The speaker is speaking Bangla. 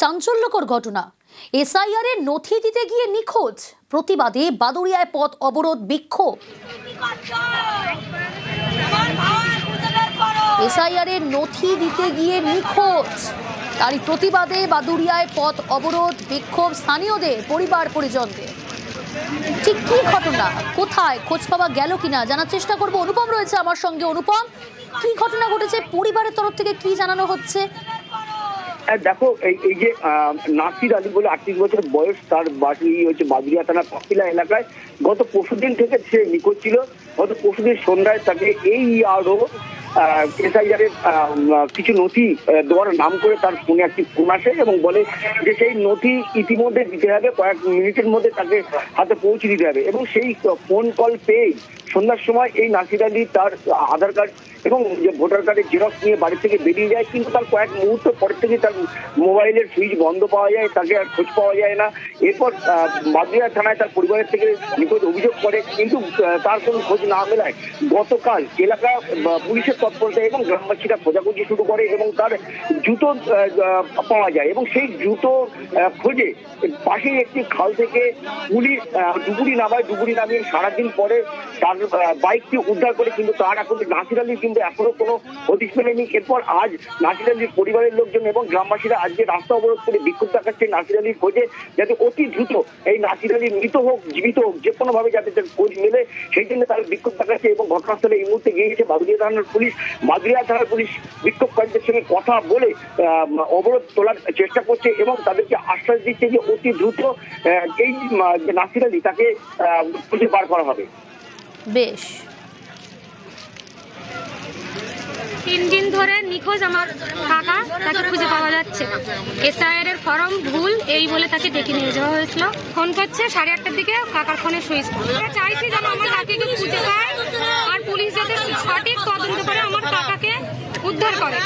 চাঞ্চল্যকর ঘটনা। এসআইআর এর নথি দিতে গিয়ে নিখোঁজ, প্রতিবাদে বাদুড়িয়ায় পথ অবরোধ, বিক্ষোভ। এসআইআর এর নথি দিতে গিয়ে নিখোঁজ, তারই প্রতিবাদে বাদুড়িয়ায় পথ অবরোধ, বিক্ষোভ স্থানীয়দের, পরিবার পরিজনদের। ঠিক কি ঘটনা, কোথায়, খোঁজ পাওয়া গেল কিনা জানার চেষ্টা করব। অনুপম রয়েছে আমার সঙ্গে। অনুপম, কি ঘটনা ঘটেছে, পরিবারের তরফ থেকে কি জানানো হচ্ছে? দেখো, এই যে নাসির আলী বলে 38 বছর বয়স, তার বাড়ি হচ্ছে বাদুড়িয়া থানা পাপিলা এলাকায়। গত পরশুদিন থেকে সে নিখোঁজ ছিল। গত পরশুদিন সন্ধ্যায় তাকে AERO এসআইআর এর কিছু নথি দেওয়ার নাম করে তার ফোনে একটি ফোন আসে এবং বলে যে সেই নথি ইতিমধ্যে দিতে হবে, কয়েক মিনিটের মধ্যে তাকে হাতে পৌঁছে দিতে হবে। এবং সেই ফোন কল পেয়ে সন্ধ্যার সময় এই নাসির আলী তার আধার কার্ড এবং ভোটার কার্ডের জেরক্স নিয়ে বাড়ি থেকে বেরিয়ে যায়। কিন্তু তার কয়েক মুহূর্ত পর থেকে তার মোবাইলের সুইচ বন্ধ পাওয়া যায়, তাকে আর খোঁজ পাওয়া যায় না। এরপর বাদুড়িয়া থানায় তার পরিবারের থেকে নিখোঁজ অভিযোগ করে, কিন্তু তার কোনো খোঁজ না মেলায় গতকাল এলাকা পুলিশের তৎপরতা এবং গ্রামবাসীরা খোঁজাখুঁজি শুরু করে এবং তার জুতো পাওয়া যায়। এবং সেই জুতো খোঁজে পাশেই একটি খাল থেকে পুলিশ ডুবুরি নামিয়ে সারাদিন পরে তার বাইকটি উদ্ধার করে, কিন্তু তার এখন নাসির আলী কিন্তু এখনো কোনো হদিশ মেলেনি। এরপর আজ নাসির আলীর পরিবারের লোকজন এবং গ্রামবাসীরা আজকে রাস্তা অবরোধ করে বিক্ষোভ দেখাচ্ছে নাসির আলীর খোঁজে, যাতে অতি দ্রুত এই নাসির আলী মৃত হোক জীবিত হোক যে কোনো ভাবে যাতে তার খোঁজ মেলে, সেই জন্য তারা বিক্ষোভ দেখাচ্ছে। এবং ঘটনাস্থলে এই মুহূর্তে গিয়েছে বাদুড়িয়া থানার পুলিশ। বাদুড়িয়া থানার পুলিশ বিক্ষোভকারীদের সঙ্গে কথা বলে অবরোধ তোলার চেষ্টা করছে এবং তাদেরকে আশ্বাস দিচ্ছে যে অতি দ্রুত এই নাসির আলী তাকে খুঁজে বার করা হবে। বেশ, 3 দিন ধরে নিখোঁজ আমার কাকা, তাকে খুঁজে পাওয়া যাচ্ছে না। এসআইআর এর ফর্ম ভুল এই বলে তাকে ডেকে নিয়ে যাওয়া হয়েছিল। ফোন করছে 8:30টার দিকে, কাকার ফোনে সুইচ অফ। আমরা চাইছি যেন আমার কাকাকে খুঁজে পায় আর পুলিশ যাতে সঠিক তদন্ত করে আমার কাকাকে উদ্ধার করে।